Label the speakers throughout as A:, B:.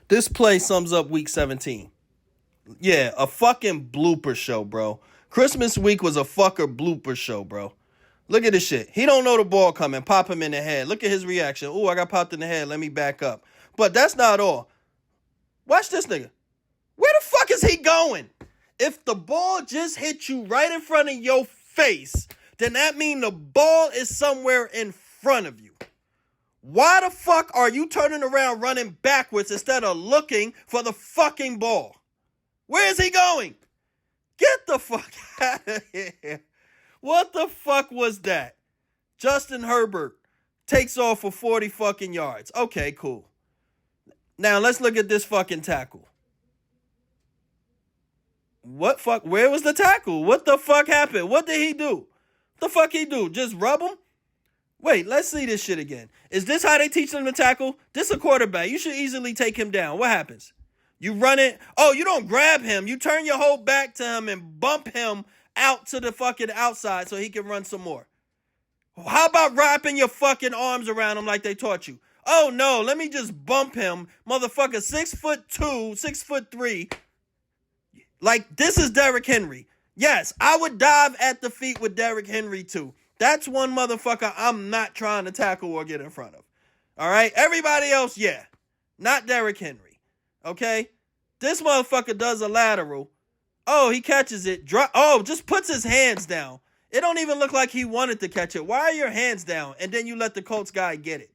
A: This play sums up week 17. Yeah, a fucking blooper show, bro. Christmas week was a fucker blooper show, bro. Look at this shit. He don't know the ball coming. Pop him in the head. Look at his reaction. Ooh, I got popped in the head. Let me back up. But that's not all. Watch this nigga. Where the fuck is he going? If the ball just hit you right in front of your face, then that means the ball is somewhere in front of you. Why the fuck are you turning around running backwards instead of looking for the fucking ball? Where is he going? Get the fuck out of here. What the fuck was that? Justin Herbert takes off for 40 fucking yards. Okay, cool. Now let's look at this fucking tackle. What fuck? Where was the tackle? What the fuck happened? What did he do? The fuck he do? Just rub him? Wait, let's see this shit again. Is this how they teach them to tackle? This a quarterback. You should easily take him down. What happens? You run it. Oh, you don't grab him. You turn your whole back to him and bump him out to the fucking outside so he can run some more. How about wrapping your fucking arms around him like they taught you? Oh, no, let me just bump him. Motherfucker, 6'2", 6'3". Like, this is Derrick Henry. Yes, I would dive at the feet with Derrick Henry, too. That's one motherfucker I'm not trying to tackle or get in front of. All right? Everybody else, yeah. Not Derrick Henry. Okay? This motherfucker does a lateral. Oh, he catches it. Just puts his hands down. It don't even look like he wanted to catch it. Why are your hands down? And then you let the Colts guy get it.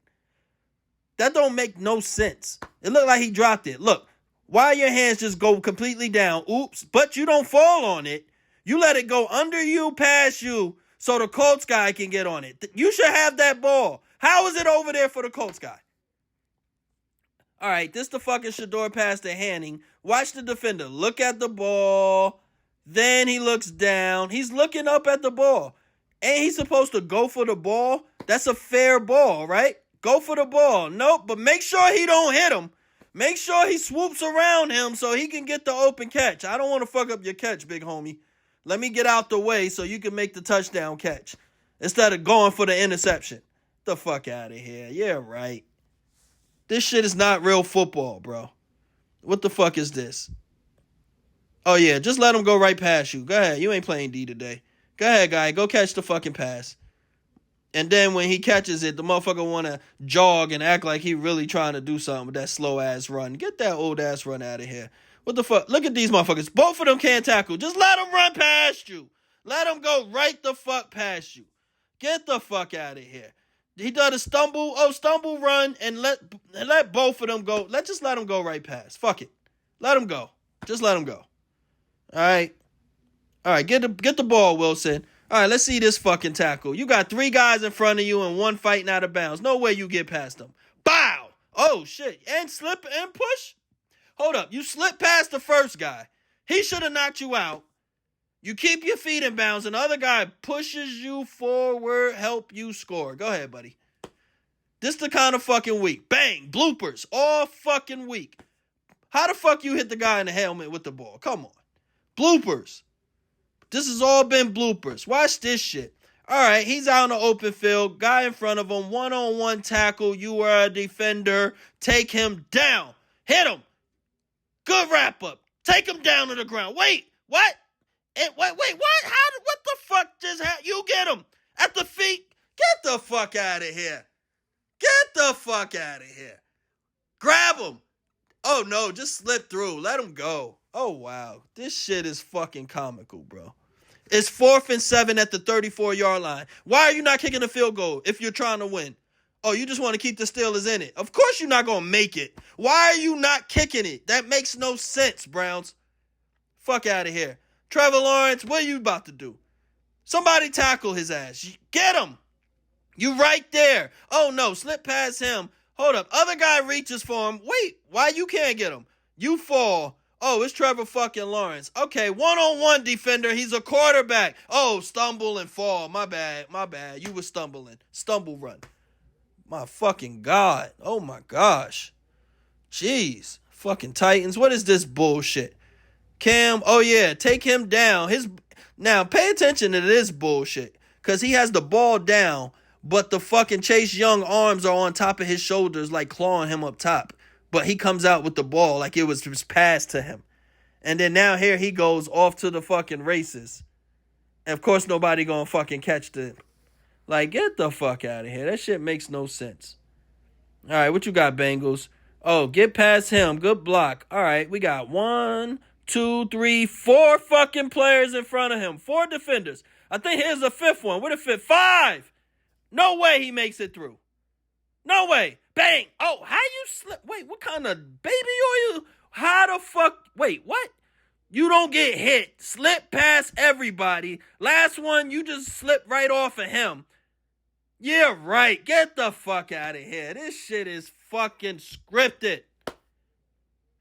A: That don't make no sense. It looked like he dropped it. Look, why your hands just go completely down? Oops. But you don't fall on it. You let it go under you, past you, so the Colts guy can get on it. You should have that ball. How is it over there for the Colts guy? All right, this the fucking Shador pass to Hanning. Watch the defender. Look at the ball. Then he looks down. He's looking up at the ball. Ain't he supposed to go for the ball? That's a fair ball, right? Go for the ball. Nope, but make sure he don't hit him. Make sure he swoops around him so he can get the open catch. I don't want to fuck up your catch, big homie. Let me get out the way so you can make the touchdown catch instead of going for the interception. The fuck out of here. Yeah, right. This shit is not real football, bro. What the fuck is this? Oh, yeah, just let him go right past you. Go ahead. You ain't playing D today. Go ahead, guy. Go catch the fucking pass. And then when he catches it, the motherfucker want to jog and act like he really trying to do something with that slow-ass run. Get that old-ass run out of here. What the fuck? Look at these motherfuckers. Both of them can't tackle. Just let them run past you. Let them go right the fuck past you. Get the fuck out of here. He done a stumble run, and let both of them go. Just let them go right past. Fuck it. Let them go. Just let them go. All right. Get the ball, Wilson. All right, let's see this fucking tackle. You got 3 guys in front of you and 1 fighting out of bounds. No way you get past them. Bow. Oh, shit. And slip and push. Hold up. You slip past the first guy. He should have knocked you out. You keep your feet in bounds, and the other guy pushes you forward, help you score. Go ahead, buddy. This the kind of fucking week. Bang. Bloopers. All fucking week. How the fuck you hit the guy in the helmet with the ball? Come on. Bloopers. This has all been bloopers. Watch this shit. All right, he's out in the open field. Guy in front of him. One-on-one tackle. You are a defender. Take him down. Hit him. Good wrap up. Take him down to the ground. Wait, what? Wait, what? What the fuck just happened? You get him at the feet. Get the fuck out of here. Get the fuck out of here. Grab him. Oh, no, just slip through. Let him go. Oh, wow. This shit is fucking comical, bro. It's 4th and 7 at the 34-yard line. Why are you not kicking a field goal if you're trying to win? Oh, you just want to keep the Steelers in it. Of course you're not going to make it. Why are you not kicking it? That makes no sense, Browns. Fuck out of here. Trevor Lawrence, what are you about to do? Somebody tackle his ass. Get him. You right there. Oh, no, slip past him. Hold up. Other guy reaches for him. Wait, why you can't get him? You fall. Oh, it's Trevor fucking Lawrence. Okay, one-on-one defender. He's a quarterback. Oh, stumble and fall. My bad. You were stumbling. Stumble run. My fucking God. Oh, my gosh. Jeez. Fucking Titans. What is this bullshit? Cam, oh, yeah, take him down. Now, pay attention to this bullshit, because he has the ball down, but the fucking Chase Young arms are on top of his shoulders like clawing him up top. but he comes out with the ball like it was just passed to him. And then now here he goes off to the fucking races. And of course nobody gonna fucking catch the. Like, get the fuck out of here. That shit makes no sense. All right, what you got, Bengals? Oh, get past him. Good block. All right, we got 1, 2, 3, 4 fucking players in front of him. 4 defenders. I think here's the 5th one. Where the 5th? 5. No way he makes it through. No way. Bang. Oh, how you slip? Wait, what kind of baby oil? How the fuck? Wait, what? You don't get hit. Slip past everybody. Last one, you just slip right off of him. Yeah, right. Get the fuck out of here. This shit is fucking scripted.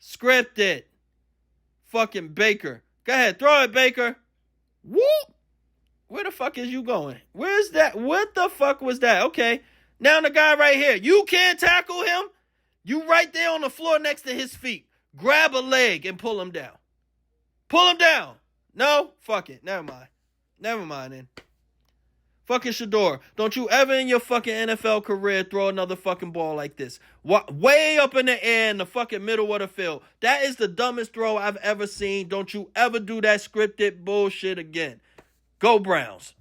A: Scripted. Fucking Baker. Go ahead, throw it, Baker. Whoop. Where the fuck is you going? Where's that? What the fuck was that? Okay. Now the guy right here. You can't tackle him? You right there on the floor next to his feet. Grab a leg and pull him down. Pull him down. No? Fuck it. Never mind. Never mind then. Fucking Shador, don't you ever in your fucking NFL career throw another fucking ball like this. Way up in the air in the fucking middle of the field. That is the dumbest throw I've ever seen. Don't you ever do that scripted bullshit again. Go Browns.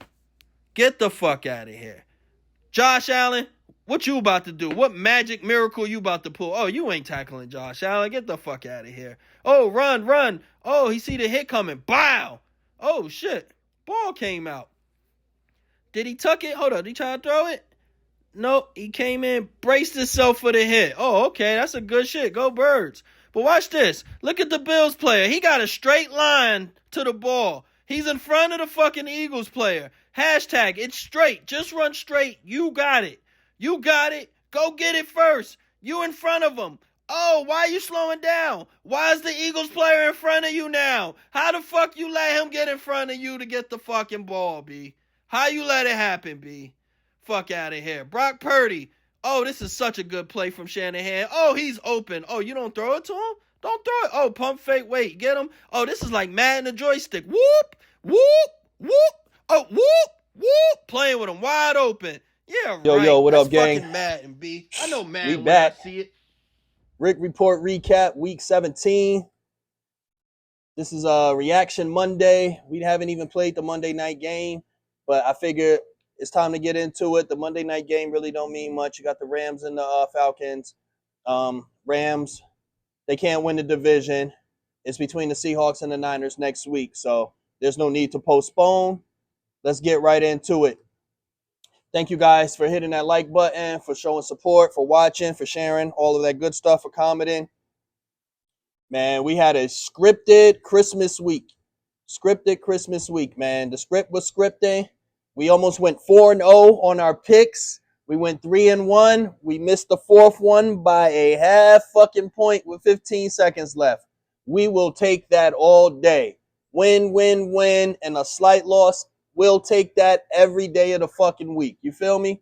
A: Get the fuck out of here. Josh Allen, what you about to do? What magic miracle you about to pull? Oh, you ain't tackling Josh Allen. Get the fuck out of here. Oh, run. Oh, he see the hit coming. Bow. Oh, shit. Ball came out. Did he tuck it? Hold on. Did he try to throw it? Nope. He came in, braced himself for the hit. Oh, okay. That's a good shit. Go Birds. But watch this. Look at the Bills player. He got a straight line to the ball. He's in front of the fucking Eagles player. Hashtag, it's straight. Just run straight. You got it. You got it. Go get it first. You in front of him. Oh, why are you slowing down? Why is the Eagles player in front of you now? How the fuck you let him get in front of you to get the fucking ball, B? How you let it happen, B? Fuck out of here. Brock Purdy. Oh, this is such a good play from Shanahan. Oh, he's open. Oh, you don't throw it to him? Don't throw it. Oh, pump fake. Wait, get him. Oh, this is like Madden the joystick. Whoop, whoop, whoop. Oh, whoop, whoop. Playing with him wide open. Yeah, right.
B: Yo, what up, gang?
A: Fucking Madden, B. I know Madden
B: We
A: when
B: back.
A: I see it.
B: Rick Report recap, week 17. This is a reaction Monday. We haven't even played the Monday night game, but I figured it's time to get into it. The Monday night game really don't mean much. You got the Rams and the Falcons. Rams, they can't win the division. It's between the Seahawks and the Niners next week, so there's no need to postpone. Let's get right into it. Thank you guys for hitting that like button, for showing support, for watching, for sharing, all of that good stuff, for commenting. Man, we had a scripted Christmas week. Scripted Christmas week, man. The script was scripted. We almost went 4-0 on our picks. We went 3-1. We missed the 4th one by a half fucking point with 15 seconds left. We will take that all day. Win, and a slight loss. We'll take that every day of the fucking week. You feel me?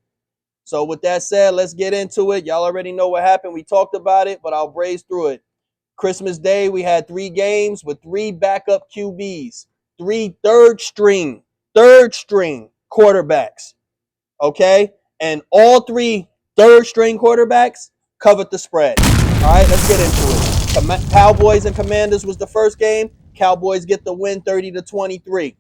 B: So with that said, let's get into it. Y'all already know what happened. We talked about it, but I'll braze through it. Christmas Day, we had 3 games with 3 backup QBs, 3 third string quarterbacks. Okay? And all 3 third string quarterbacks covered the spread. All right, let's get into it. Cowboys and Commanders was the first game. Cowboys get the win 30-23.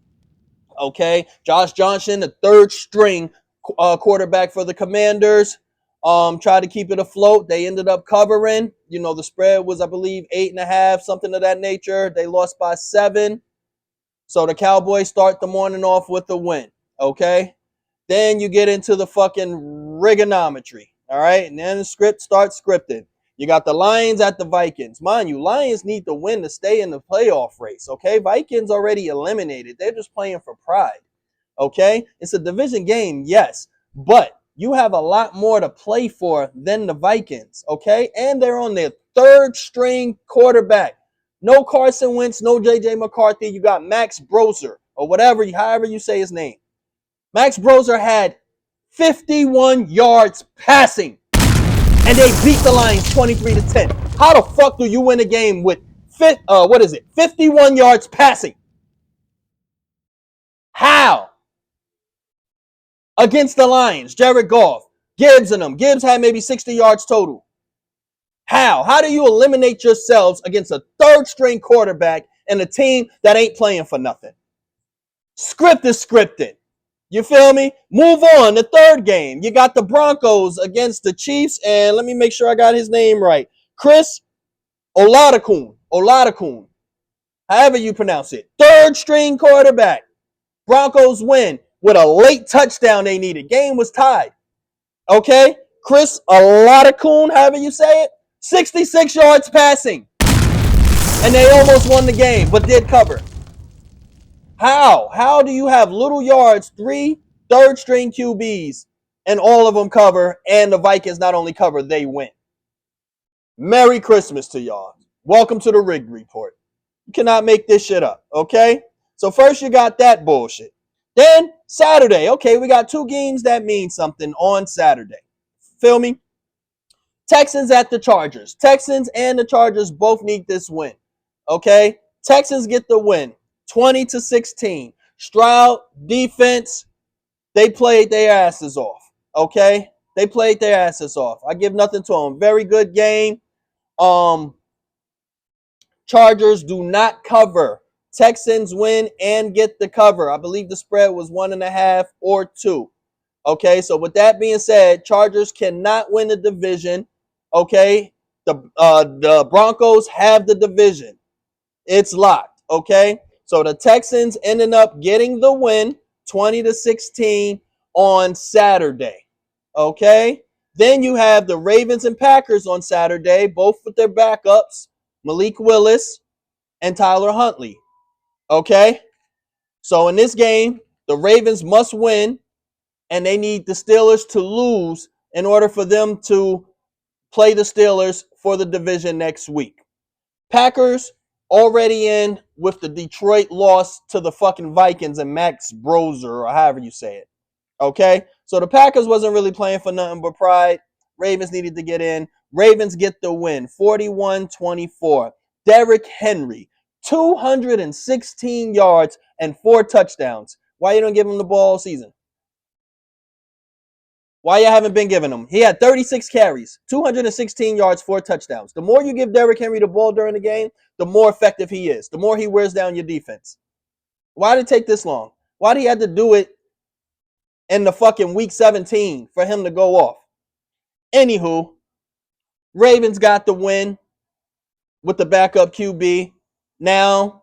B: Okay, Josh Johnson, the third string quarterback for the Commanders, tried to keep it afloat. They ended up covering. You know, the spread was, I believe, 8.5, something of that nature. They lost by 7. So the Cowboys start the morning off with a win. Okay, then you get into the fucking rigonometry. All right, and then the script starts scripted. You got the Lions at the Vikings. Mind you, Lions need to win to stay in the playoff race, okay? Vikings already eliminated. They're just playing for pride, okay? It's a division game, yes, but you have a lot more to play for than the Vikings, okay? And they're on their third string quarterback. No Carson Wentz, no J.J. McCarthy. You got Max Brozer, or whatever, however you say his name. Max Brozer had 51 yards passing. And they beat the Lions 23-10. How the fuck do you win a game with 51 yards passing? How? Against the Lions, Jared Goff, Gibbs and them. Gibbs had maybe 60 yards total. How? How do you eliminate yourselves against a third string quarterback and a team that ain't playing for nothing? Script is scripted. You feel me? Move on. The third game. You got the Broncos against the Chiefs. And let me make sure I got his name right. Chris Oladokun. However you pronounce it. Third string quarterback. Broncos win with a late touchdown they needed. Game was tied. Okay? Chris Oladokun, however you say it. 66 yards passing. And they almost won the game, but did cover. How? How do you have little yards, 3 third string QBs, and all of them cover, and the Vikings not only cover, they win? Merry Christmas to y'all. Welcome to the Rig Report. You cannot make this shit up, okay? So first you got that bullshit. Then Saturday, okay, we got 2 games that mean something on Saturday. Feel me? Texans at the Chargers. Texans and the Chargers both need this win, okay? Texans get the win, 20-16. Stroud defense, they played their asses off, okay? They played their asses off. I give nothing to them. Very good game. Chargers do not cover. Texans win and get the cover. I believe the spread was 1.5 or 2. Okay, so with that being said, Chargers cannot win the division. Okay, the Broncos have the division. It's locked. Okay, so the Texans ended up getting the win, 20-16 on Saturday. Okay, then you have the Ravens and Packers on Saturday, both with their backups, Malik Willis and Tyler Huntley. Okay, so in this game, the Ravens must win, and they need the Steelers to lose in order for them to play the Steelers for the division next week. Packers already in with the Detroit loss to the fucking Vikings and Max Brozer, or however you say it. Okay? So the Packers wasn't really playing for nothing but pride. Ravens needed to get in. Ravens get the win, 41-24. Derrick Henry, 216 yards and 4 touchdowns. Why you don't give him the ball all season? Why you haven't been giving him? He had 36 carries, 216 yards, 4 touchdowns. The more you give Derrick Henry the ball during the game, the more effective he is. The more he wears down your defense. Why did it take this long? Why did he have to do it in the fucking week 17 for him to go off? Anywho, Ravens got the win with the backup QB. Now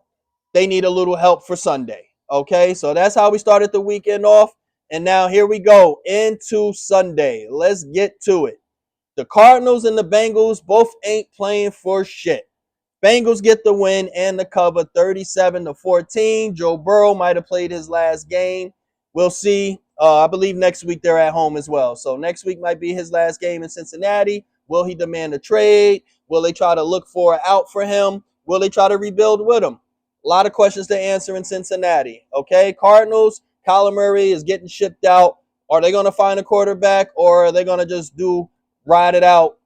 B: they need a little help for Sunday. Okay, so that's how we started the weekend off. And now here we go into Sunday. Let's get to it. The Cardinals and the Bengals both ain't playing for shit. Bengals get the win and the cover, 37-14. Joe Burrow might have played his last game. We'll see. I believe next week they're at home as well. So next week might be his last game in Cincinnati. Will he demand a trade? Will they try to look for an out for him? Will they try to rebuild with him? A lot of questions to answer in Cincinnati. Okay, Cardinals, Kyler Murray is getting shipped out. Are they going to find a quarterback, or are they going to just ride it out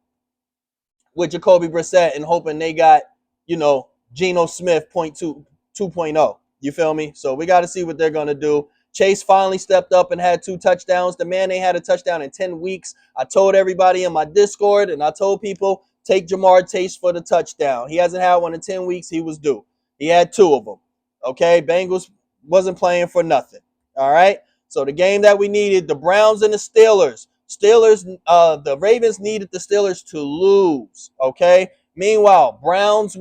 B: with Jacoby Brissett and hoping they got, Geno Smith 2.0? You feel me? So we got to see what they're going to do. Chase finally stepped up and had 2 touchdowns. The man ain't had a touchdown in 10 weeks. I told everybody in my Discord, and I told people, take Jamar Chase for the touchdown. He hasn't had one in 10 weeks. He was due. He had 2 of them. Okay, Bengals wasn't playing for nothing. All right, so the game that we needed, the Browns and the Steelers. The Ravens needed the Steelers to lose. Okay, meanwhile, Browns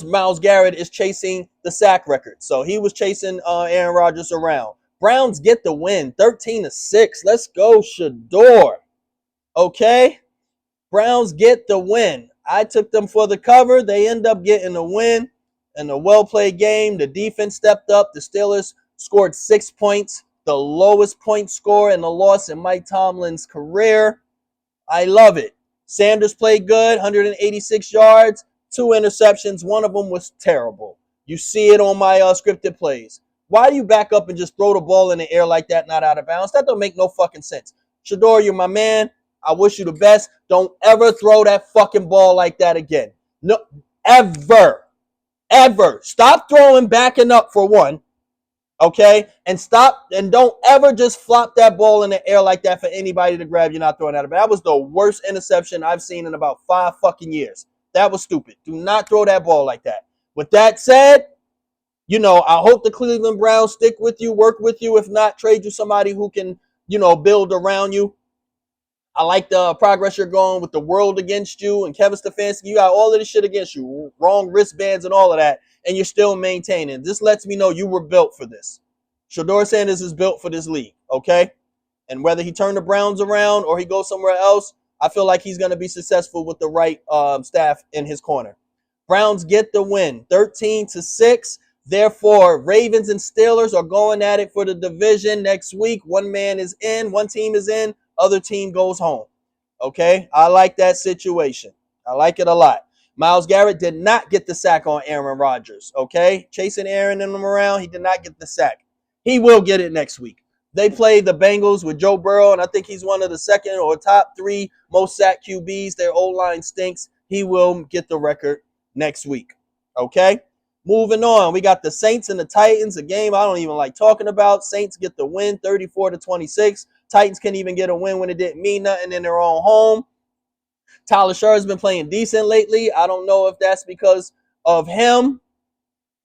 B: Myles Garrett is chasing the sack record. So he was chasing Aaron Rodgers around. Browns get the win, 13-6. Let's go, Shador. Okay, Browns get the win. I took them for the cover. They end up getting the win. In a well-played game, the defense stepped up. The Steelers scored 6 points, the lowest point score in the loss in Mike Tomlin's career. I love it. Sanders played good, 186 yards, 2 interceptions. One of them was terrible. You see it on my scripted plays. Why do you back up and just throw the ball in the air like that, not out of bounds? That don't make no fucking sense. Shador, you're my man. I wish you the best. Don't ever throw that fucking ball like that again. No, ever. Ever. Stop throwing backing up for one. Okay? And stop and don't ever just flop that ball in the air like that for anybody to grab. You're not throwing at it. That was the worst interception I've seen in about 5 fucking years. That was stupid. Do not throw that ball like that. With that said, I hope the Cleveland Browns stick with you, work with you. If not, trade you somebody who can, build around you. I like the progress you're going with the world against you and Kevin Stefanski. You got all of this shit against you, wrong wristbands and all of that, and you're still maintaining. This lets me know you were built for this. Shador Sanders is built for this league, okay? And whether he turn the Browns around or he goes somewhere else, I feel like he's going to be successful with the right staff in his corner. Browns get the win, 13-6. Therefore, Ravens and Steelers are going at it for the division next week. One team is in, other team goes home. Okay, I like that situation. I like it a lot. Myles Garrett did not get the sack on Aaron Rodgers. Okay, chasing Aaron and them around, he did not get the sack. He will get it next week. They play the Bengals with Joe Burrow, and I think he's one of the second or top 3 most sacked QBs. Their O-line stinks. He will get the record next week. Okay? Moving on, we got the Saints and the Titans, a game I don't even like talking about. Saints get the win, 34-26. Titans can't even get a win when it didn't mean nothing in their own home. Tyler Sherr has been playing decent lately. I don't know if that's because of him,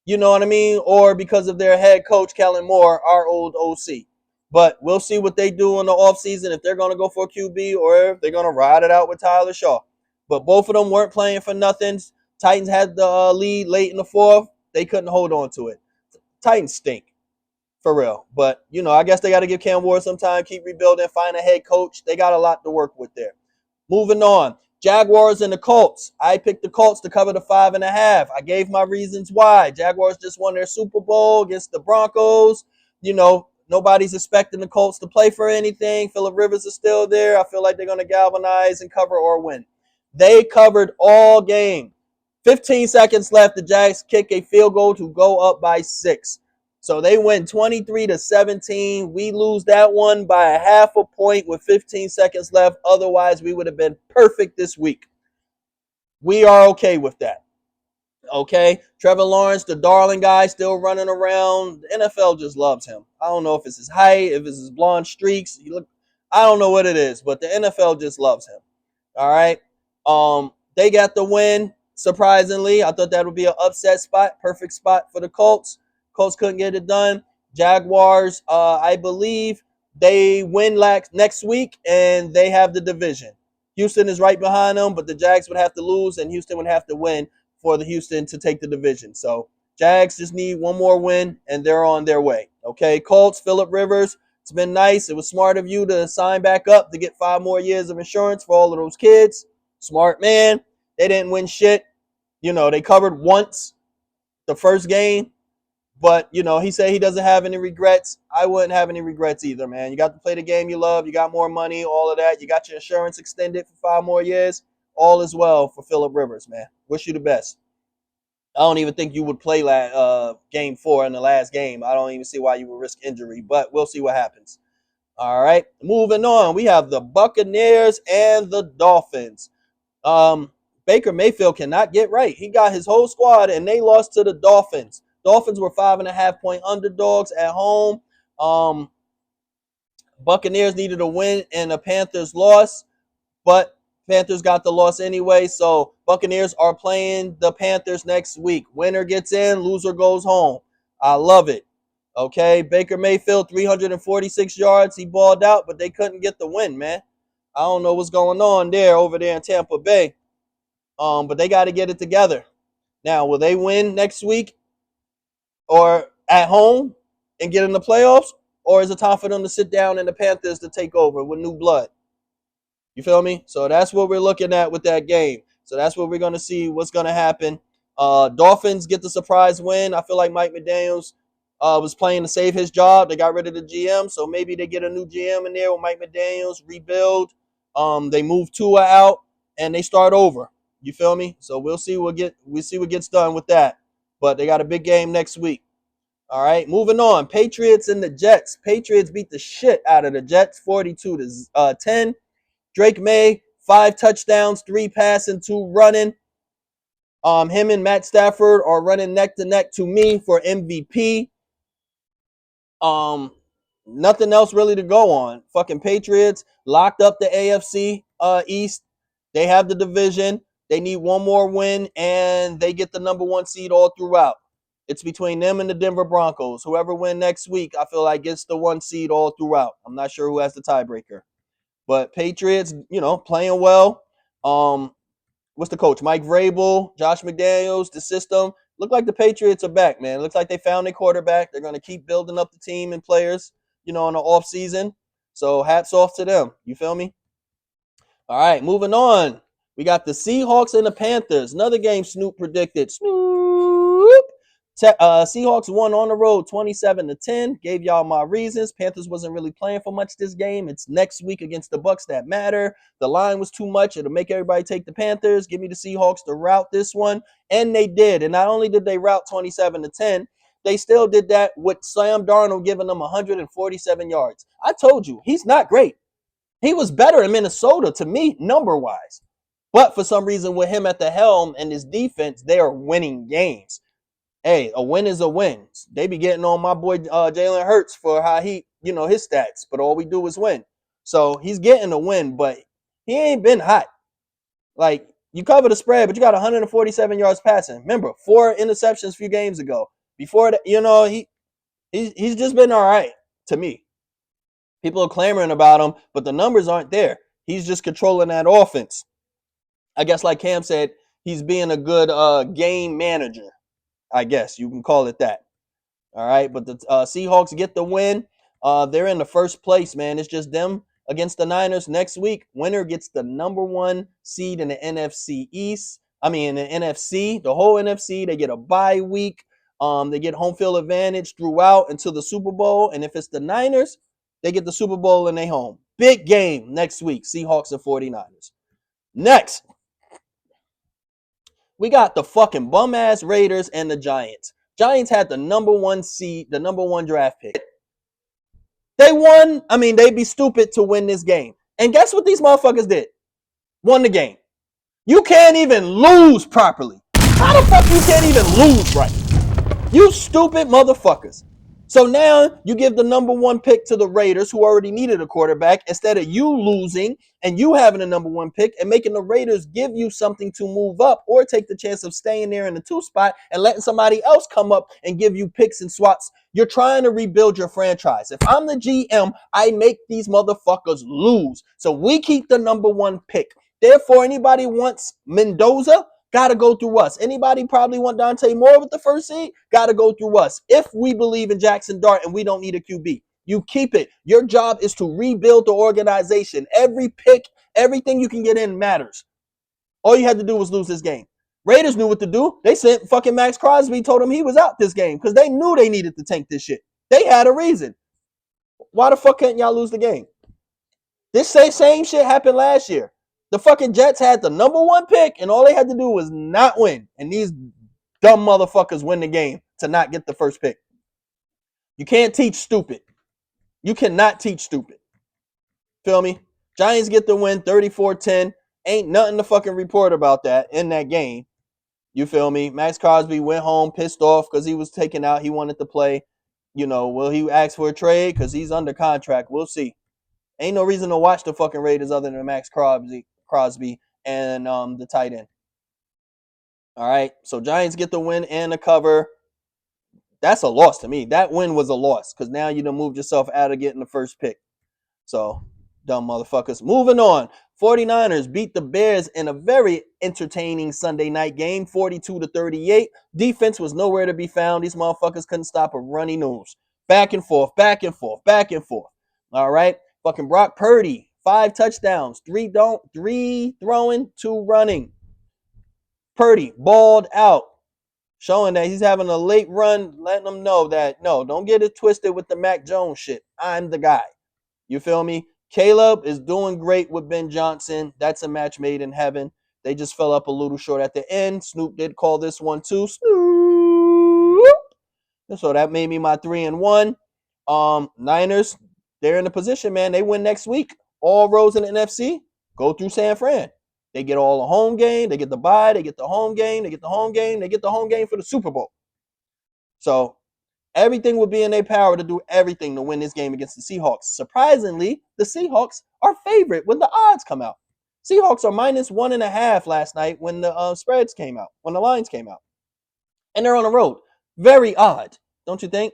B: you know what I mean, or because of their head coach, Kellen Moore, our old OC. But we'll see what they do in the offseason, if they're going to go for a QB or if they're going to ride it out with Tyler Sherr. But both of them weren't playing for nothing. Titans had the lead late in the fourth. They couldn't hold on to it. Titans stink, for real. But, I guess they got to give Cam Ward some time, keep rebuilding, find a head coach. They got a lot to work with there. Moving on. Jaguars and the Colts. I picked the Colts to cover the 5.5. I gave my reasons why. Jaguars just won their Super Bowl against the Broncos. Nobody's expecting the Colts to play for anything. Phillip Rivers is still there. I feel like they're going to galvanize and cover or win. They covered all game. 15 seconds left. The Jags kick a field goal to go up by 6. So they win 23-17. We lose that one by a half a point with 15 seconds left. Otherwise, we would have been perfect this week. We are okay with that. Okay? Trevor Lawrence, the darling guy, still running around. The NFL just loves him. I don't know if it's his height, if it's his blonde streaks. I don't know what it is, but the NFL just loves him. All right? They got the win, surprisingly. I thought that would be an upset spot, perfect spot for the Colts. Colts couldn't get it done. Jaguars, I believe they win next week, and they have the division. Houston is right behind them, but the Jags would have to lose, and Houston would have to win for the Houston to take the division. So Jags just need one more win, and they're on their way. Okay, Colts, Phillip Rivers, it's been nice. It was smart of you to sign back up to get 5 more years of insurance for all of those kids. Smart man. They didn't win shit. They covered once the first game. But, he said he doesn't have any regrets. I wouldn't have any regrets either, man. You got to play the game you love. You got more money, all of that. You got your insurance extended for 5 more years. All is well for Phillip Rivers, man. Wish you the best. I don't even think you would play game 4 in the last game. I don't even see why you would risk injury, but we'll see what happens. All right, moving on. We have the Buccaneers and the Dolphins. Baker Mayfield cannot get right. He got his whole squad, and they lost to the Dolphins. Dolphins were 5.5-point underdogs at home. Buccaneers needed a win, and the Panthers lost, but Panthers got the loss anyway. So Buccaneers are playing the Panthers next week. Winner gets in, loser goes home. I love it. Okay, Baker Mayfield, 346 yards. He balled out, but they couldn't get the win, man. I don't know what's going on over there in Tampa Bay. But they got to get it together. Now, will they win next week or at home and get in the playoffs? Or is it time for them to sit down and the Panthers to take over with new blood? You feel me? So that's what we're looking at with that game. So that's what we're going to see what's going to happen. Dolphins get the surprise win. I feel like Mike McDaniels was playing to save his job. They got rid of the GM, so maybe they get a new GM in there with Mike McDaniels, rebuild. They move Tua out, and they start over. You feel me? So we'll see what gets done with that. But they got a big game next week. All right, moving on. Patriots and the Jets. Patriots beat the shit out of the Jets, 42-10. Drake May, 5 touchdowns, 3 passing, 2 running. Him and Matt Stafford are running neck to neck to me for MVP. Um, Nothing else really to go on. Fucking Patriots locked up the AFC East. They have the division. They need one more win, and they get the number one seed all throughout. It's between them and the Denver Broncos. Whoever win next week, I feel like gets the one seed all throughout. I'm not sure who has the tiebreaker, but Patriots, playing well. What's the coach? Mike Vrabel, Josh McDaniels, the system. Look like the Patriots are back, man. Looks like they found their quarterback. They're going to keep building up the team and players, in the off season. So hats off to them. You feel me? All right, moving on. We got the Seahawks and the Panthers. Another game Snoop predicted. Snoop. Seahawks won on the road 27-10. Gave y'all my reasons. Panthers wasn't really playing for much this game. It's next week against the Bucks that matter. The line was too much. It'll make everybody take the Panthers. Give me the Seahawks to route this one. And they did. And not only did they route 27-10, they still did that with Sam Darnold giving them 147 yards. I told you, he's not great. He was better in Minnesota to me, number-wise. But for some reason, with him at the helm and his defense, they are winning games. Hey, a win is a win. They be getting on my boy Jalen Hurts for how he, his stats. But all we do is win. So he's getting a win, but he ain't been hot. Like, you cover the spread, but you got 147 yards passing. Remember, 4 interceptions a few games ago. Before that, he's just been all right to me. People are clamoring about him, but the numbers aren't there. He's just controlling that offense. I guess like Cam said, he's being a good game manager. I guess you can call it that. All right, but the Seahawks get the win. They're in the first place, man. It's just them against the Niners next week. Winner gets the number one seed in the NFC East. In the NFC, the whole NFC. They get a bye week. They get home field advantage throughout until the Super Bowl. And if it's the Niners, they get the Super Bowl in their home. Big game next week, Seahawks and 49ers. Next, we got the fucking bum-ass Raiders and the Giants. Giants had the number one seed, the number one draft pick. They won. They'd be stupid to win this game. And guess what these motherfuckers did? Won the game. You can't even lose properly. How the fuck you can't even lose right? You stupid motherfuckers. So now you give the number one pick to the Raiders, who already needed a quarterback, instead of you losing and you having a number one pick and making the Raiders give you something to move up or take the chance of staying there in the 2 spot and letting somebody else come up and give you picks and swaps. You're trying to rebuild your franchise. If I'm the GM, I make these motherfuckers lose. So we keep the number one pick. Therefore, anybody wants Mendoza, got to go through us. Anybody probably want Dante Moore with the first seed? Got to go through us. If we believe in Jackson Dart and we don't need a QB, you keep it. Your job is to rebuild the organization. Every pick, everything you can get in matters. All you had to do was lose this game. Raiders knew what to do. They sent fucking Max Crosby, told him he was out this game because they knew they needed to tank this shit. They had a reason. Why the fuck can't y'all lose the game? This same shit happened last year. The fucking Jets had the number one pick, and all they had to do was not win. And these dumb motherfuckers win the game to not get the first pick. You can't teach stupid. You cannot teach stupid. Feel me? Giants get the win 34-10. Ain't nothing to fucking report about that in that game. You feel me? Max Crosby went home pissed off because he was taken out. He wanted to play. Will he ask for a trade? Because he's under contract. We'll see. Ain't no reason to watch the fucking Raiders other than Max Crosby and the tight end. All right, so Giants get the win and the cover. That's a loss to me. That win was a loss because now you done moved yourself out of getting the first pick. So, dumb motherfuckers. Moving on. 49ers beat the Bears in a very entertaining Sunday night game, 42-38. Defense was nowhere to be found. These motherfuckers couldn't stop a runny nose. Back and forth, back and forth, back and forth. All right. Fucking Brock Purdy, 5 touchdowns, 3 throwing, 2 running. Purdy balled out, showing that he's having a late run, letting them know that, no, don't get it twisted with the Mac Jones shit. I'm the guy. You feel me? Caleb is doing great with Ben Johnson. That's a match made in heaven. They just fell up a little short at the end. Snoop did call this one too. Snoop. So that made me my 3-1. Niners, they're in the position, man. They win next week. All roads in the NFC go through San Fran. They get all the home game. They get the bye. They get the home game. They get the home game. They get the home game for the Super Bowl. So Everything will be in their power to do everything to win this game against the Seahawks. Surprisingly, the Seahawks are favorite when the odds come out. Seahawks are -1.5 last night when the spreads came out, when the lines came out. And they're on the road. Very odd, don't you think?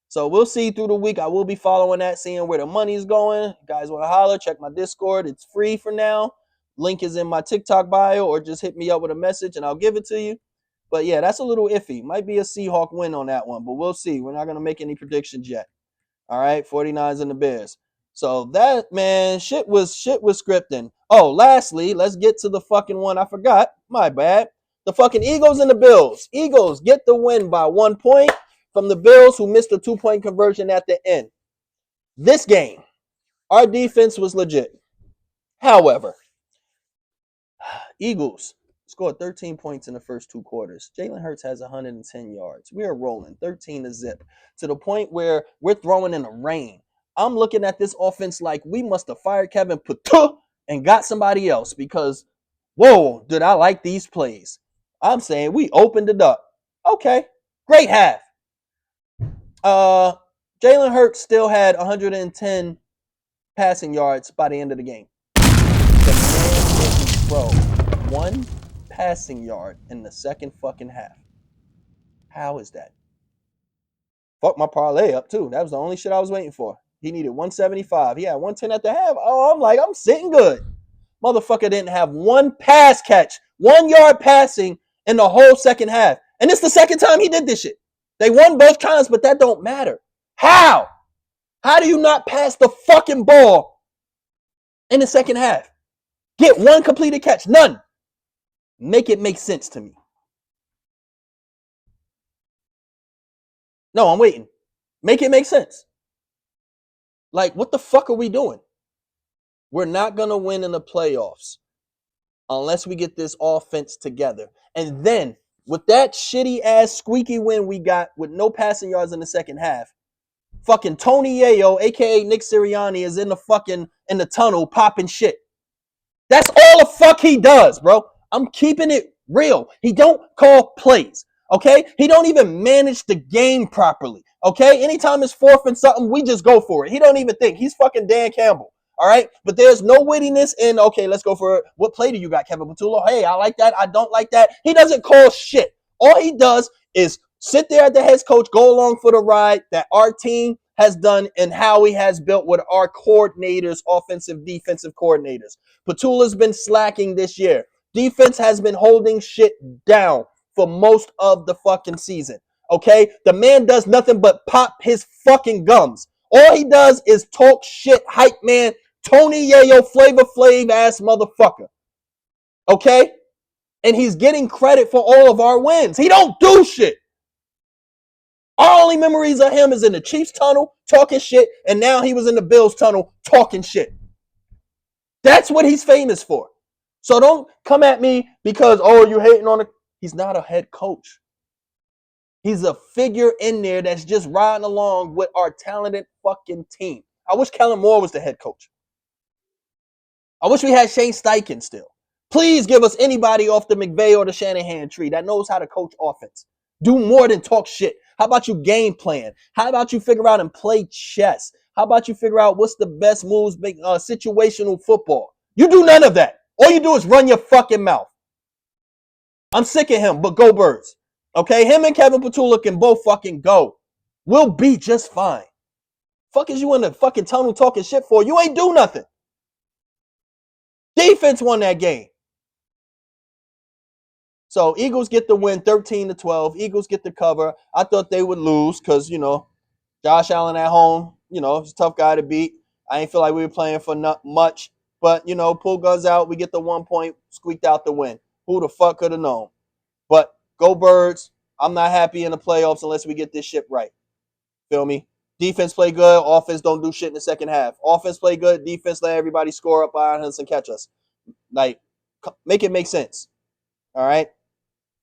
B: So we'll see through the week. I will be following that, seeing where the money's going. You guys want to holler, check my Discord. It's free for now. Link is in my TikTok bio, or just hit me up with a message and I'll give it to you. But yeah, that's a little iffy. Might be a Seahawk win on that one, but we'll see. We're not going to make any predictions yet. All right, 49ers and the Bears. So that, man, shit was scripting. Oh, lastly, let's get to the fucking one I forgot. My bad. The fucking Eagles and the Bills. Eagles get the win by 1 point from the Bills, who missed a 2-point conversion at the end. This game, our defense was legit. However, Eagles scored 13 points in the first 2 quarters. Jalen Hurts has 110 yards. We are rolling 13-0 to the point where we're throwing in the rain. I'm looking at this offense like we must have fired Kevin Patu and got somebody else because, whoa, did I like these plays. I'm saying we opened it up. Okay, great half. Jalen Hurts still had 110 passing yards by the end of the game. The man didn't throw 1 passing yard in the second fucking half. How is that? Fuck my parlay up too. That was the only shit I was waiting for. He needed 175. He had 110 at the half. Oh, I'm like, I'm sitting good. Motherfucker didn't have 1 pass catch, 1 yard passing in the whole second half. And it's the second time he did this shit. They won both times, but that don't matter. How? How do you not pass the fucking ball in the second half? Get 1 completed catch. None. Make it make sense to me. No, I'm waiting. Make it make sense. Like, what the fuck are we doing? We're not going to win in the playoffs unless we get this offense together. And then, with that shitty ass squeaky win we got with no passing yards in the second half, fucking Tony Yayo, aka Nick Sirianni, is in the tunnel popping shit. That's all the fuck he does, bro. I'm keeping it real. He don't call plays. Okay? He don't even manage the game properly. Okay? Anytime it's 4th and something, we just go for it. He don't even think. He's fucking Dan Campbell. All right? But there's no wittiness in, okay, let's go for it. What play do you got, Kevin Patullo? Hey, I like that. I don't like that. He doesn't call shit. All he does is sit there at the head coach, go along for the ride that our team has done and how he has built with our coordinators, offensive, defensive coordinators. Patula's been slacking this year. Defense has been holding shit down for most of the fucking season. Okay? The man does nothing but pop his fucking gums. All he does is talk shit, hype man, Tony Yayo, Flavor Flav ass motherfucker. Okay? And he's getting credit for all of our wins. He don't do shit. Our only memories of him is in the Chiefs tunnel talking shit, and now he was in the Bills tunnel talking shit. That's what he's famous for. So don't come at me because, oh, you hating on it. He's not a head coach. He's a figure in there that's just riding along with our talented fucking team. I wish Kellen Moore was the head coach. I wish we had Shane Steichen still. Please give us anybody off the McVay or the Shanahan tree that knows how to coach offense. Do more than talk shit. How about you game plan? How about you figure out and play chess? How about you figure out what's the best moves, situational football? You do none of that. All you do is run your fucking mouth. I'm sick of him, but go Birds. Okay? Him and Kevin Patula can both fucking go. We'll be just fine. Fuck is you in the fucking tunnel talking shit for? You ain't do nothing. Defense won that game. So Eagles get the win 13-12. Eagles get the cover. I thought they would lose because, Josh Allen at home, he's a tough guy to beat. I ain't feel like we were playing for not much. But, pull guns out. We get the 1 point, squeaked out the win. Who the fuck could have known? But go Birds. I'm not happy in the playoffs unless we get this shit right. Feel me? Defense play good. Offense don't do shit in the second half. Offense play good. Defense let everybody score up behind us and catch us. Like, make it make sense. All right?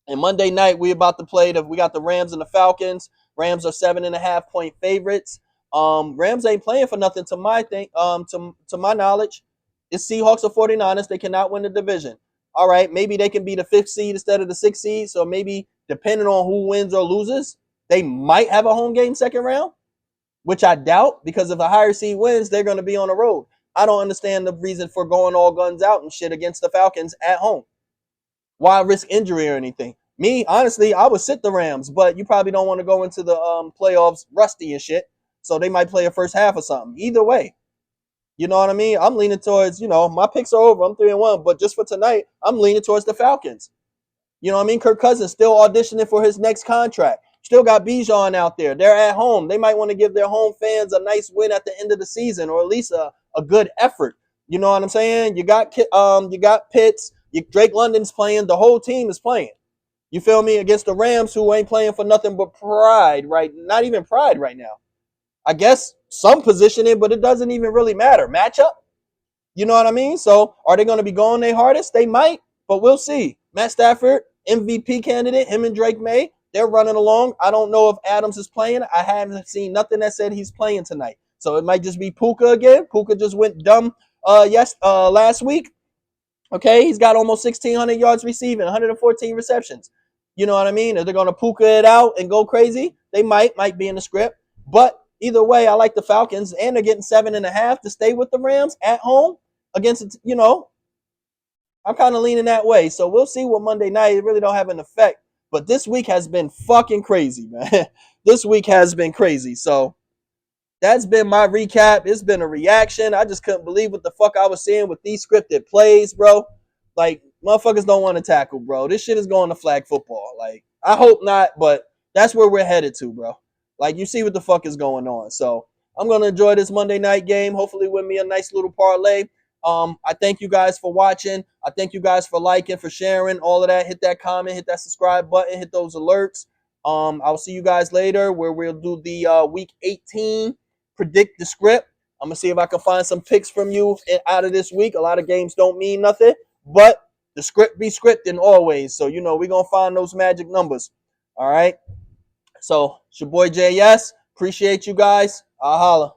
B: And Monday night, we got the Rams and the Falcons. Rams are 7.5 point favorites. Rams ain't playing for nothing to my knowledge. It's Seahawks or 49ers. They cannot win the division. All right, maybe they can be the 5th seed instead of the 6th seed. So maybe depending on who wins or loses, They might have a home game second round, which I doubt because if a higher seed wins, they're going to be on the road. I don't understand the reason for going all guns out and shit against the Falcons at home. Why risk injury or anything? Me, honestly, I would sit the Rams, but you probably don't want to go into the playoffs rusty and shit. So they might play a first half or something. Either way, you know what I mean? I'm leaning towards, my picks are over. I'm 3-1, but just for tonight, I'm leaning towards the Falcons. You know what I mean? Kirk Cousins still auditioning for his next contract. Still got Bijan out there. They're at home. They might want to give their home fans a nice win at the end of the season, or at least a good effort. You know what I'm saying? You got Pitts. Drake London's playing. The whole team is playing. You feel me? Against the Rams, who ain't playing for nothing but pride, right? Not even pride right now. I guess some positioning, but it doesn't even really matter. Matchup. You know what I mean? So are they going to be going their hardest? They might, but we'll see. Matt Stafford, MVP candidate, him and Drake May, they're running along. I don't know if Adams is playing. I haven't seen nothing that said he's playing tonight. So it might just be Puka again. Puka just went dumb last week. Okay, he's got almost 1,600 yards receiving, 114 receptions. You know what I mean? Are they going to Puka it out and go crazy? They might be in the script. But either way, I like the Falcons, and they're getting 7.5 to stay with the Rams at home against, I'm kind of leaning that way. So we'll see what Monday night. It really don't have an effect. But this week has been fucking crazy, man. This week has been crazy. So that's been my recap. It's been a reaction. I just couldn't believe what the fuck I was seeing with these scripted plays, bro. Like, motherfuckers don't want to tackle, bro. This shit is going to flag football. Like, I hope not, but that's where we're headed to, bro. Like, you see what the fuck is going on. So I'm going to enjoy this Monday night game. Hopefully win me a nice little parlay. I thank you guys for watching. I thank you guys for liking, for sharing, all of that. Hit that comment, hit that subscribe button, hit those alerts. I'll see you guys later where we'll do the week 18 predict the script. I'm gonna see if I can find some picks from you out of this week. A lot of games don't mean nothing, but the script be scripting always. So we're gonna find those magic numbers. All right. So it's your boy JS. Appreciate you guys. I'll holla.